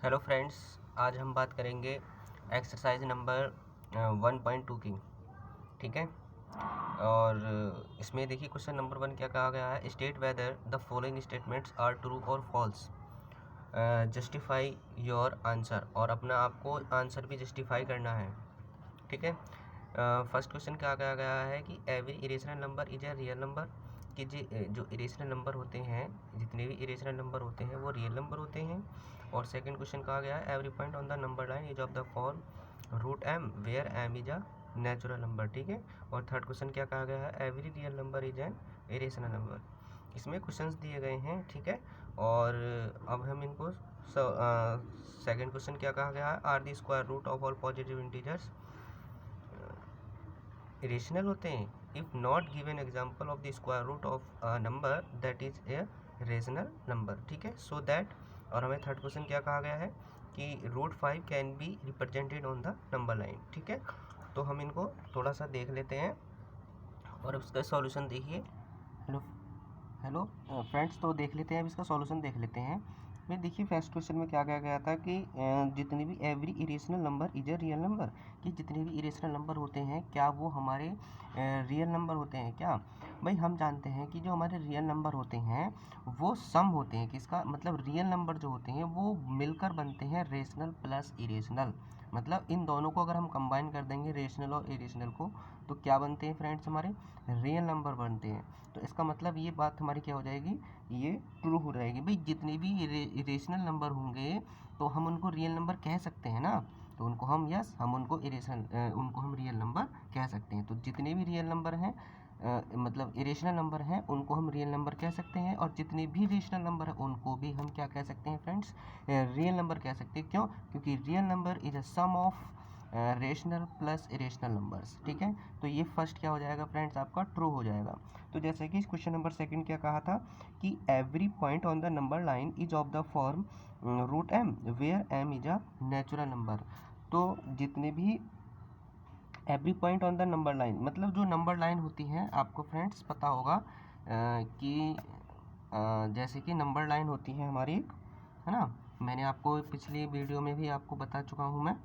Hello friends, आज हम बात करेंगे एक्सरसाइज नंबर 1.2 की। ठीक है। और इसमें देखिए क्वेश्चन नंबर 1 क्या कहा गया है। State whether the following statements are true और फॉल्स, जस्टिफाई योर आंसर। और अपना आपको आंसर भी जस्टिफाई करना है। ठीक है। फर्स्ट क्वेश्चन क्या कहा गया है कि every irrational number is a real number, कि जो इरेशनल नंबर होते हैं, जितने भी इरेशनल नंबर होते हैं वो रियल नंबर होते हैं। और सेकंड क्वेश्चन कहा गया है every point on the number line is of the form root m where m is a natural number. ठीक है। और थर्ड क्वेश्चन क्या कहा गया है every real number is an irrational number. इसमें क्वेश्चंस दिए गए हैं। ठीक है। और अब हम इनको सेकंड क्वेश्चन क्या कहा गया है are the square root of all positive integers irrational होते हैं। If not given example of the square root of a number that is a rational number. ठीक है। सो दैट, और हमें थर्ड क्वेश्चन क्या कहा गया है कि root 5 can be represented on the number line. ठीक है। तो हम इनको थोड़ा सा देख लेते हैं और इसका सॉल्यूशन देखिए। हेलो हेलो फ्रेंड्स, तो देख लेते हैं, अब इसका सॉल्यूशन देख लेते हैं। मैं देखिए फर्स्ट क्वेश्चन में क्या कहा गया था कि जितने भी every irrational number is a real number, कि जितने भी इरेशनल नंबर होते हैं क्या वो हमारे रियल नंबर होते हैं क्या। भाई हम जानते हैं कि जो हमारे रियल नंबर होते हैं वो सम होते हैं, किसका मतलब रियल नंबर जो होते हैं वो मिलकर बनते हैं रेशनल प्लस इरेशनल। मतलब इन दोनों को अगर हम कंबाइन कर देंगे रेशनल और इरेशनल को, तो क्या बनते हैं फ्रेंड्स, हमारे रियल नंबर बनते हैं। तो इसका मतलब ये बात हमारी क्या हो जाएगी, ये ट्रू हो जाएगी। भाई जितने भी इरेशनल नंबर होंगे तो हम उनको रियल नंबर कह सकते हैं ना, तो उनको हम हम उनको उनको हम रियल नंबर कह सकते हैं। तो जितने भी रियल नंबर हैं मतलब इरेशनल नंबर हैं उनको हम रियल नंबर कह सकते हैं, और जितने भी रेशनल नंबर हैं उनको भी हम क्या कह सकते हैं फ्रेंड्स, रियल नंबर कह सकते हैं। क्यों? क्योंकि real number is a sum of rational plus irrational numbers. ठीक है। तो ये फर्स्ट क्या हो जाएगा फ्रेंड्स, आपका ट्रू हो जाएगा। तो जैसे कि क्वेश्चन नंबर सेकंड क्या कहा था कि every point on the number line is of the form root m where m is a natural number. तो जितने भी every point on the number line, मतलब जो नंबर लाइन होती है आपको फ्रेंड्स पता होगा कि जैसे कि नंबर लाइन होती है हमारी, है ना। मैंने आपको पिछली वीडियो में भी आपको बता चुका हूँ। मैं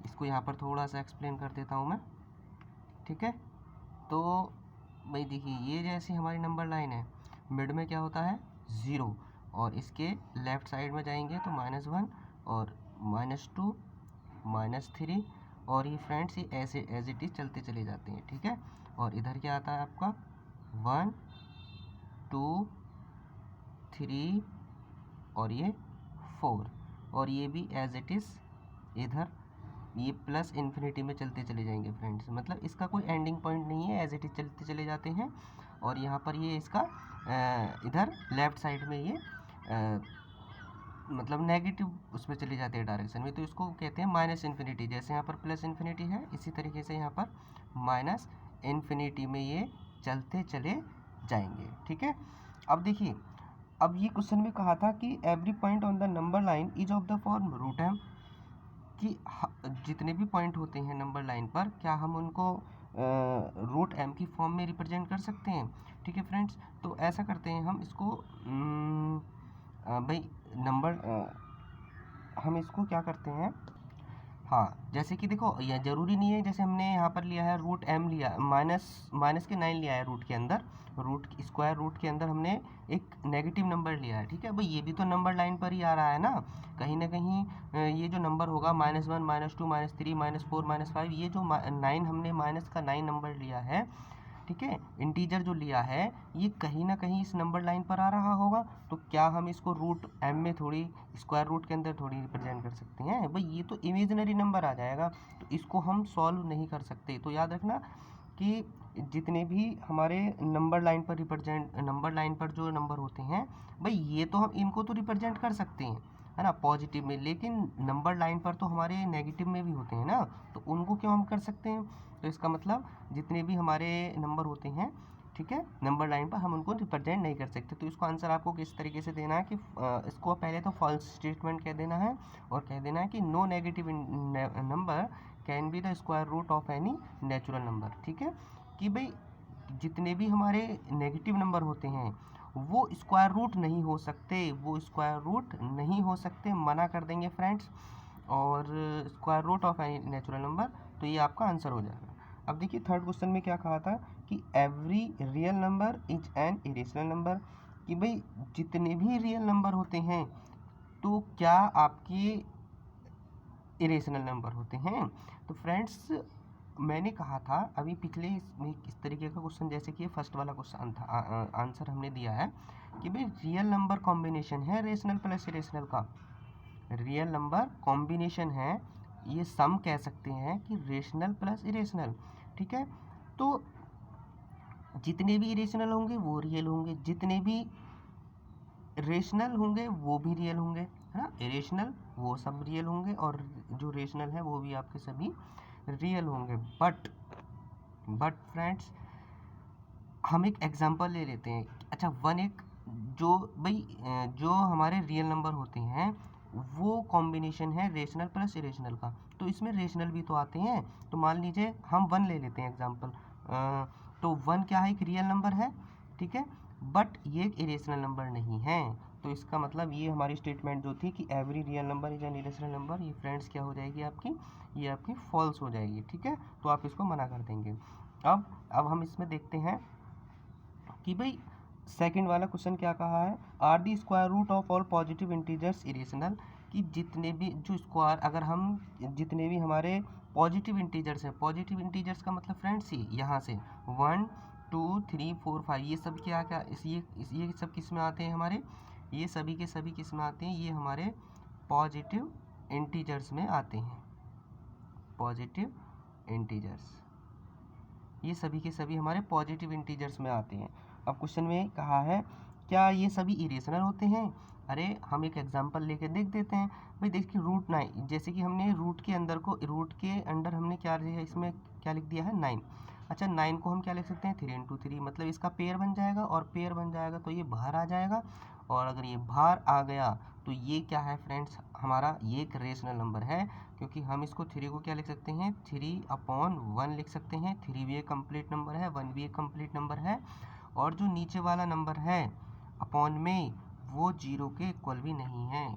इसको यहाँ पर थोड़ा सा एक्सप्लेन कर देता हूँ मैं। ठीक है। तो भाई देखिए ये जैसी हमारी नंबर लाइन है, मिड में क्या होता है 0, और इसके लेफ़्ट साइड में जाएंगे तो -1 और -2 -3, और ये फ्रेंड्स ये ऐसे एज इट इज़ चलते चले जाते हैं। ठीक है। और इधर क्या आता है आपका 1 2 3 और ये 4, और ये भी एज इट इज़ इधर ये प्लस इन्फिनिटी में चलते चले जाएंगे फ्रेंड्स। मतलब इसका कोई एंडिंग पॉइंट नहीं है, एज इट इज चलते चले जाते हैं। और यहाँ पर ये इसका इधर लेफ्ट साइड में ये मतलब नेगेटिव उसमें चले जाते हैं डायरेक्शन में, तो इसको कहते हैं माइनस इन्फिनिटी। जैसे यहाँ पर प्लस इन्फिनिटी है इसी तरीके से यहाँ पर माइनस इन्फिनिटी में ये चलते चले जाएंगे। ठीक है। अब देखिए, अब ये क्वेश्चन में कहा था कि every point on the number line is of the form root m, कि जितने भी पॉइंट होते हैं नंबर लाइन पर क्या हम उनको रूट एम की फॉर्म में रिप्रेजेंट कर सकते हैं। ठीक है फ्रेंड्स। तो ऐसा करते हैं हम इसको भाई नंबर हम इसको क्या करते हैं, हाँ जैसे कि देखो यह ज़रूरी नहीं है, जैसे हमने यहाँ पर लिया है रूट एम लिया माइनस के 9 लिया है रूट के अंदर, रूट स्क्वायर रूट के अंदर हमने एक नेगेटिव नंबर लिया है। ठीक है भाई, ये भी तो नंबर लाइन पर ही आ रहा है ना कहीं ये जो नंबर होगा -1 -2 -3 -4 -5, ये जो 9 हमने माइनस का 9 नंबर लिया है, ठीक है, इंटीजर जो लिया है ये कहीं ना कहीं इस नंबर लाइन पर आ रहा होगा। तो क्या हम इसको रूट एम में थोड़ी स्क्वायर रूट के अंदर थोड़ी रिप्रेजेंट कर सकते हैं भाई, ये तो इमेजिनरी नंबर आ जाएगा, तो इसको हम सॉल्व नहीं कर सकते। तो याद रखना कि जितने भी हमारे नंबर लाइन पर जो नंबर होते हैं भाई, ये तो हम इनको तो रिप्रेजेंट कर सकते हैं, है ना, पॉजिटिव में, लेकिन नंबर लाइन पर तो हमारे नेगेटिव में भी होते हैं ना, तो उनको क्यों हम कर सकते हैं। तो इसका मतलब जितने भी हमारे नंबर होते हैं, ठीक है, नंबर लाइन पर हम उनको रिप्रेजेंट नहीं कर सकते। तो इसको आंसर आपको किस तरीके से देना है कि इसको पहले तो फॉल्स स्टेटमेंट कह देना है, और कह देना है कि no negative number can be the square root of any natural number. ठीक है, कि भाई जितने भी हमारे नेगेटिव नंबर होते हैं वो स्क्वायर रूट नहीं हो सकते, वो स्क्वायर रूट नहीं हो सकते, मना कर देंगे फ्रेंड्स। और square root of any natural number, तो ये आपका आंसर हो जाएगा। अब देखिए थर्ड क्वेश्चन में क्या कहा था कि every real number is an irrational number, कि भाई जितने भी रियल नंबर होते हैं तो क्या आपके इरेशनल नंबर होते हैं। तो फ्रेंड्स मैंने कहा था अभी पिछले इसमें इस तरीके का क्वेश्चन, जैसे कि फर्स्ट वाला क्वेश्चन था, आंसर हमने दिया है कि भाई रियल नंबर कॉम्बिनेशन है रेशनल प्लस इरेशनल का, रियल नंबर कॉम्बिनेशन है, ये सम कह सकते हैं कि रेशनल प्लस इरेशनल, ठीक है। तो जितने भी इरेशनल होंगे वो रियल होंगे, जितने भी रेशनल होंगे वो भी रियल होंगे, है ना। इरेशनल वो सब रियल होंगे और जो रेशनल है वो भी आपके सभी रियल होंगे। बट फ्रेंड्स हम एक एग्जांपल ले लेते हैं। अच्छा वन एक जो भाई जो हमारे रियल नंबर होते हैं वो कॉम्बिनेशन है रेशनल प्लस इरेशनल का, तो इसमें रेशनल भी तो आते हैं। तो मान लीजिए हम वन ले लेते हैं एग्जांपल, तो वन क्या है, एक रियल नंबर है, ठीक है, बट ये एक इरेशनल नंबर नहीं है। तो इसका मतलब ये हमारी स्टेटमेंट जो थी कि every real number is an irrational number, ये फ्रेंड्स क्या हो जाएगी आपकी, ये आपकी फॉल्स हो जाएगी, ठीक है। तो आप इसको मना कर देंगे। अब हम इसमें देखते हैं कि भाई सेकंड वाला क्वेश्चन क्या कहा है, are the square root of all positive integers irrational, कि जितने भी जो स्क्वायर अगर हम जितने भी हमारे पॉजिटिव इंटीजर्स हैं, पॉजिटिव इंटीजर्स का मतलब फ्रेंड्स यहाँ से 1 2 3 4 5 ये सब क्या ये सब किस में आते हैं हमारे, ये सभी के सभी किस में आते हैं, ये हमारे पॉजिटिव इंटीजर्स में आते हैं, पॉजिटिव इंटीजर्स, ये सभी के सभी हमारे पॉजिटिव इंटीजर्स में आते हैं। अब क्वेश्चन में कहा है क्या ये सभी इरेशनल होते हैं। अरे हम एक एग्जांपल लेके देख देते हैं। भाई देखिए रूट 9, जैसे कि हमने रूट के अंदर हमने क्या लिया, इसमें क्या लिख दिया है 9। अच्छा 9 को हम क्या लिख सकते हैं 3 इंटू 3, मतलब इसका पेयर बन जाएगा, और पेयर बन जाएगा तो ये बाहर आ जाएगा, और अगर ये बाहर आ गया तो ये क्या है फ्रेंड्स हमारा, ये एक रेशनल नंबर है, क्योंकि हम इसको 3 को क्या लिख सकते हैं 3/1 लिख सकते हैं। 3 भी एक कंप्लीट नंबर है, 1 भी एक कंप्लीट नंबर है, और जो नीचे वाला नंबर है अपॉन में वो 0 के इक्वल भी नहीं है,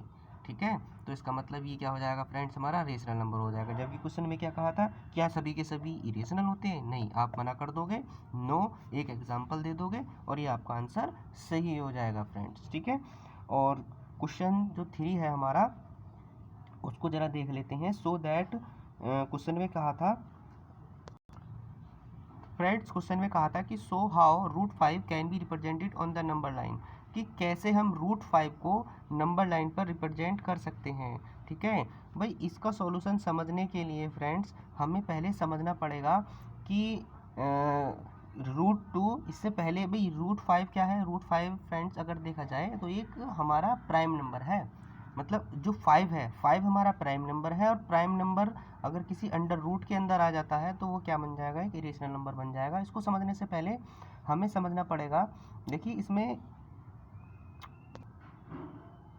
ठीक है। तो इसका मतलब ये क्या हो जाएगा फ्रेंड्स हमारा रेशनल नंबर हो जाएगा। जबकि क्वेश्चन में क्या कहा था, क्या सभी के सभी इरेशनल होते हैं, नहीं, आप मना कर दोगे, नो, एक एग्जाम्पल दे दोगे और ये आपका आंसर सही हो जाएगा फ्रेंड्स, ठीक है। और क्वेश्चन जो 3 है हमारा उसको जरा देख लेते हैं। सो दैट क्वेश्चन में कहा था फ्रेंड्स, क्वेश्चन में कहा था कि so how root 5 can be represented on the number line, कि कैसे हम रूट 5 को नंबर लाइन पर रिप्रेजेंट कर सकते हैं, ठीक है। भाई इसका सॉल्यूशन समझने के लिए फ्रेंड्स हमें पहले समझना पड़ेगा कि रूट 2, इससे पहले भाई रूट 5 क्या है, रूट 5 फ्रेंड्स अगर देखा जाए तो एक हमारा प्राइम नंबर है, मतलब जो 5 है 5 हमारा प्राइम नंबर है, और प्राइम नंबर अगर किसी अंडर रूट के अंदर आ जाता है तो वो क्या बन जाएगा, एक इरेशनल नंबर बन जाएगा। इसको समझने से पहले हमें समझना पड़ेगा, देखिए इसमें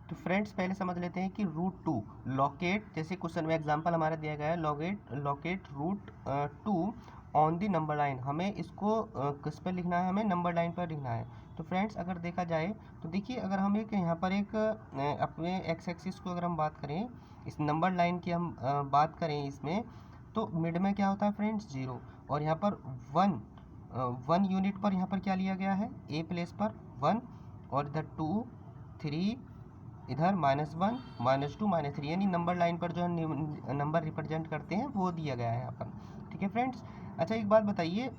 तो फ्रेंड्स पहले समझ लेते हैं कि रूट 2 लॉकेट, जैसे क्वेश्चन में एग्जांपल हमारा दिया गया है, locate root 2 on the number line, हमें इसको किस पर लिखना है, हमें नंबर लाइन पर लिखना है। तो फ्रेंड्स अगर देखा जाए तो देखिए अगर हम एक यहाँ पर एक अपने एक्स एक्सिस को अगर हम बात करें, इस नंबर लाइन की हम बात करें इसमें, तो मिड में क्या होता है फ्रेंड्स 0, और यहाँ पर 1 यूनिट पर यहाँ पर क्या लिया गया है, ए प्लेस पर 1, और इधर 2 3 इधर -1 -2 -3, यानी नंबर लाइन पर जो नंबर रिप्रेजेंट करते हैं वो दिया गया है यहाँ पर, ठीक है फ्रेंड्स। अच्छा एक बात बताइए,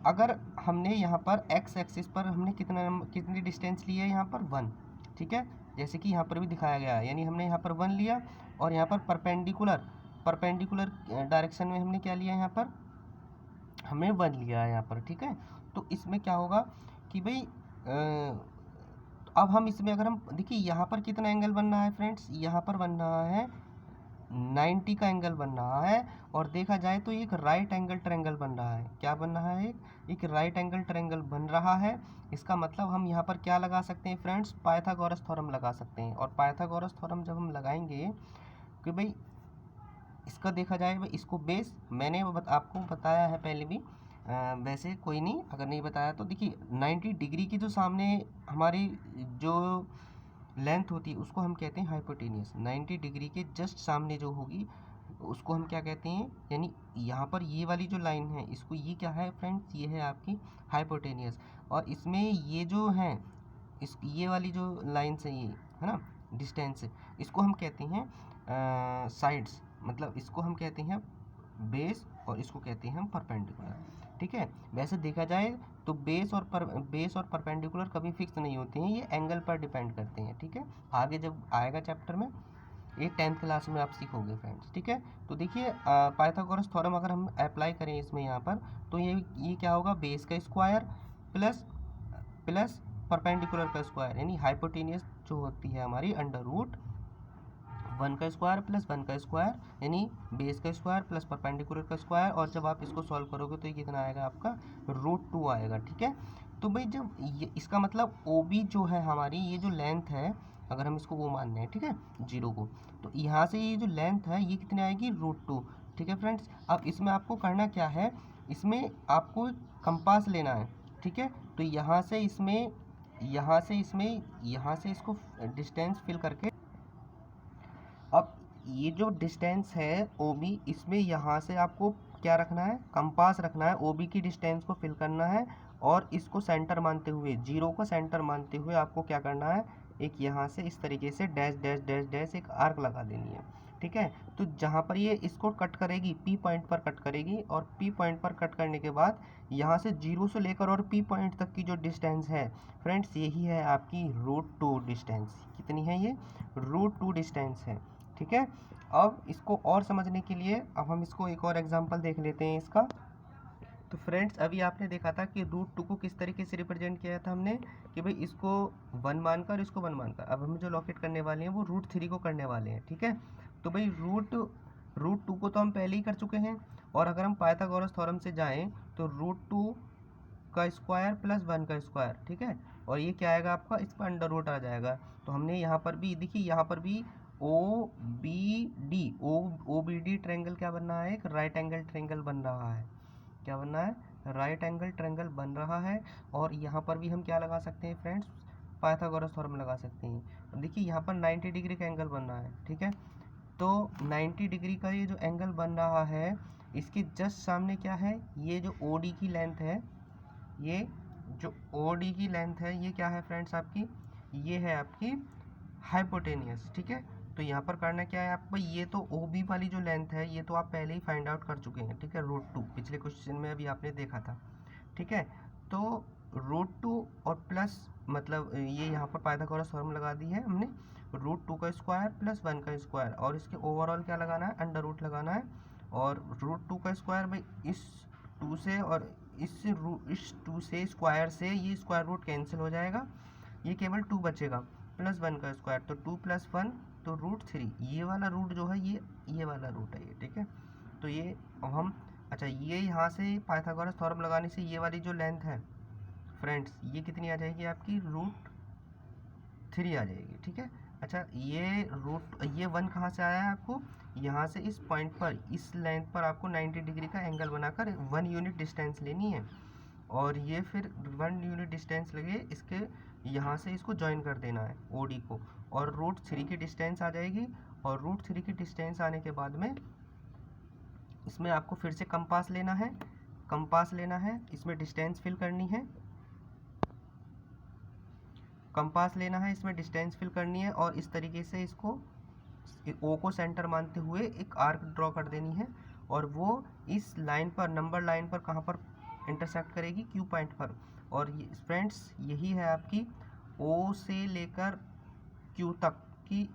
अगर हमने यहाँ पर एक्स एक्सिस पर हमने कितनी डिस्टेंस ली है, यहाँ पर 1, ठीक है, जैसे कि यहाँ पर भी दिखाया गया है, यानी हमने यहाँ पर 1 लिया, और यहाँ पर परपेंडिकुलर डायरेक्शन में हमने क्या लिया, यहाँ पर हमने 1 लिया है यहाँ पर, ठीक है। तो इसमें क्या होगा कि भाई अब हम इसमें अगर हम देखिए यहाँ पर कितना एंगल बन रहा है फ्रेंड्स, यहाँ पर बन रहा है 90 का एंगल बन रहा है, और देखा जाए तो एक राइट एंगल ट्रायंगल बन रहा है, क्या बन रहा है, एक राइट एंगल ट्रायंगल बन रहा है। इसका मतलब हम यहाँ पर क्या लगा सकते हैं फ्रेंड्स, पाइथागोरस थ्योरम लगा सकते हैं, और पाइथागोरस थ्योरम जब हम लगाएंगे कि भाई इसका देखा जाए, इसको बेस मैंने आपको बताया है पहले भी वैसे कोई नहीं, अगर नहीं बताया तो देखिए 90 डिग्री की जो सामने हमारी जो लेंथ होती है उसको हम कहते हैं हाइपोटेनियस। 90 डिग्री के जस्ट सामने जो होगी उसको हम क्या कहते हैं, यानी यहाँ पर ये वाली जो लाइन है इसको, ये क्या है फ्रेंड्स, ये है आपकी हाइपोटेनियस। और इसमें ये जो है इस ये वाली जो लाइन्स है, ये है ना डिस्टेंस, इसको हम कहते हैं साइड्स, मतलब इसको हम कहते हैं बेस और इसको कहते हैं हम परपेंडिकुलर। ठीक है, वैसे देखा जाए तो बेस और परपेंडिकुलर कभी फिक्स नहीं होते हैं, ये एंगल पर डिपेंड करते हैं। ठीक है, आगे जब आएगा चैप्टर में, ये 10th क्लास में आप सीखोगे फ्रेंड्स। ठीक है, तो देखिए पाइथागोरस थ्योरम अगर हम अप्लाई करें इसमें यहाँ पर, तो ये क्या होगा, बेस का स्क्वायर प्लस प्लस परपेंडिकुलर का स्क्वायर, यानी हाइपोटेनियस जो होती है हमारी अंडर रूट 1 का स्क्वायर प्लस 1 का स्क्वायर, यानी बेस का स्क्वायर प्लस परपेंडिकुलर का स्क्वायर। और जब आप इसको सॉल्व करोगे तो ये कितना आएगा आपका, √2 आएगा। ठीक है, तो भाई जब ये इसका मतलब OB जो है हमारी, ये जो लेंथ है, अगर हम इसको वो मान लें, ठीक है 0 को, तो यहाँ से ये जो लेंथ है ये कितनी आएगी, √2। ठीक है फ्रेंड्स, अब इसमें आपको करना क्या है, इसमें आपको कंपास लेना है। ठीक है, तो यहाँ से इसको डिस्टेंस फिल करके, अब ये जो डिस्टेंस है OB, इसमें यहाँ से आपको क्या रखना है, कंपास रखना है, OB की डिस्टेंस को फिल करना है। और इसको सेंटर मानते हुए, 0 को सेंटर मानते हुए आपको क्या करना है, एक यहाँ से इस तरीके से डैश डैश डैश डैश एक आर्क लगा देनी है। ठीक है, तो जहाँ पर ये इसको कट करेगी, P पॉइंट पर कट करेगी, और P पॉइंट पर कट करने के बाद यहाँ से 0 से लेकर और P पॉइंट तक की जो डिस्टेंस है फ्रेंड्स, यही है आपकी √2 डिस्टेंस। कितनी है ये, √2 डिस्टेंस है। ठीक है, अब इसको और समझने के लिए अब हम इसको एक और एग्जांपल देख लेते हैं इसका। तो फ्रेंड्स अभी आपने देखा था कि √2 को किस तरीके से रिप्रेजेंट किया था हमने, कि भाई इसको 1 मानकर, इसको 1 मानकर। अब हम जो लॉकेट करने वाले हैं वो √3 को करने वाले हैं। ठीक है, तो भाई √2 को तो हम पहले ही कर चुके हैं, और अगर हम पाइथागोरस थ्योरम से जाएं तो √2 का स्क्वायर प्लस 1 का स्क्वायर। ठीक है, और ये क्या आएगा आपका, इस पर अंडर रूट आ जाएगा। तो हमने यहाँ पर भी देखिए, यहाँ पर भी OBD ट्रायंगल क्या बन रहा है, एक राइट एंगल ट्रायंगल बन रहा है। क्या बन रहा है, राइट एंगल ट्रायंगल बन रहा है। और यहाँ पर भी हम क्या लगा सकते हैं फ्रेंड्स, पाइथागोरस थ्योरम लगा सकते हैं। देखिए यहाँ पर 90 डिग्री का एंगल बन रहा है। ठीक है, तो 90 डिग्री का ये जो एंगल बन रहा है, इसके जस्ट सामने क्या है, ये जो OD की लेंथ है, ये जो OD की लेंथ है, ये क्या है फ्रेंड्स आपकी, ये है आपकी हाइपोटेनियस। ठीक है, तो यहाँ पर करना क्या है आपको, ये तो OB वाली जो लेंथ है ये तो आप पहले ही फाइंड आउट कर चुके हैं। ठीक है, √2 पिछले क्वेश्चन में अभी आपने देखा था। ठीक है, तो √2 और प्लस, मतलब ये यहाँ पर पाइथागोरस थ्योरम लगा दी है हमने, √2 का स्क्वायर प्लस 1 का स्क्वायर, और इसके ओवरऑल क्या लगाना है, अंडर रूट लगाना है। और √2 का स्क्वायर भाई इस 2 से, और इस 2 से स्क्वायर से ये स्क्वायर रूट कैंसिल हो जाएगा, ये केवल 2 बचेगा, प्लस 1 का स्क्वायर, तो 2 + 1 तो √3। ये वाला रूट जो है ये वाला रूट है ये। ठीक है, तो ये अब हम, अच्छा ये यहाँ से पाइथागोरस थ्योरम लगाने से ये वाली जो लेंथ है फ्रेंड्स, ये कितनी आ जाएगी आपकी, √3 आ जाएगी। ठीक है, अच्छा ये 1 कहाँ से आया है आपको, यहाँ से इस पॉइंट पर, इस लेंथ पर आपको 90 डिग्री का एंगल बनाकर 1 यूनिट डिस्टेंस लेनी है, और ये फिर 1 यूनिट डिस्टेंस लगे इसके, यहाँ से इसको ज्वाइन कर देना है OD को, और √3 की डिस्टेंस आ जाएगी। और √3 की डिस्टेंस आने के बाद में इसमें आपको फिर से कंपास लेना है, इसमें डिस्टेंस फिल करनी है, कंपास लेना है, इसमें डिस्टेंस फिल करनी है, और इस तरीके से इसको O को सेंटर मानते हुए एक आर्क ड्रॉ कर देनी है, और वो इस लाइन पर, नंबर लाइन पर कहाँ पर इंटरसेक्ट करेगी, Q पॉइंट पर। और ये फ्रेंड्स यही है आपकी O से लेकर Q तक की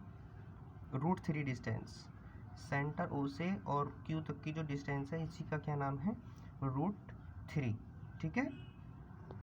√3 डिस्टेंस। सेंटर O से और Q तक की जो डिस्टेंस है, इसी का क्या नाम है, √3। ठीक है,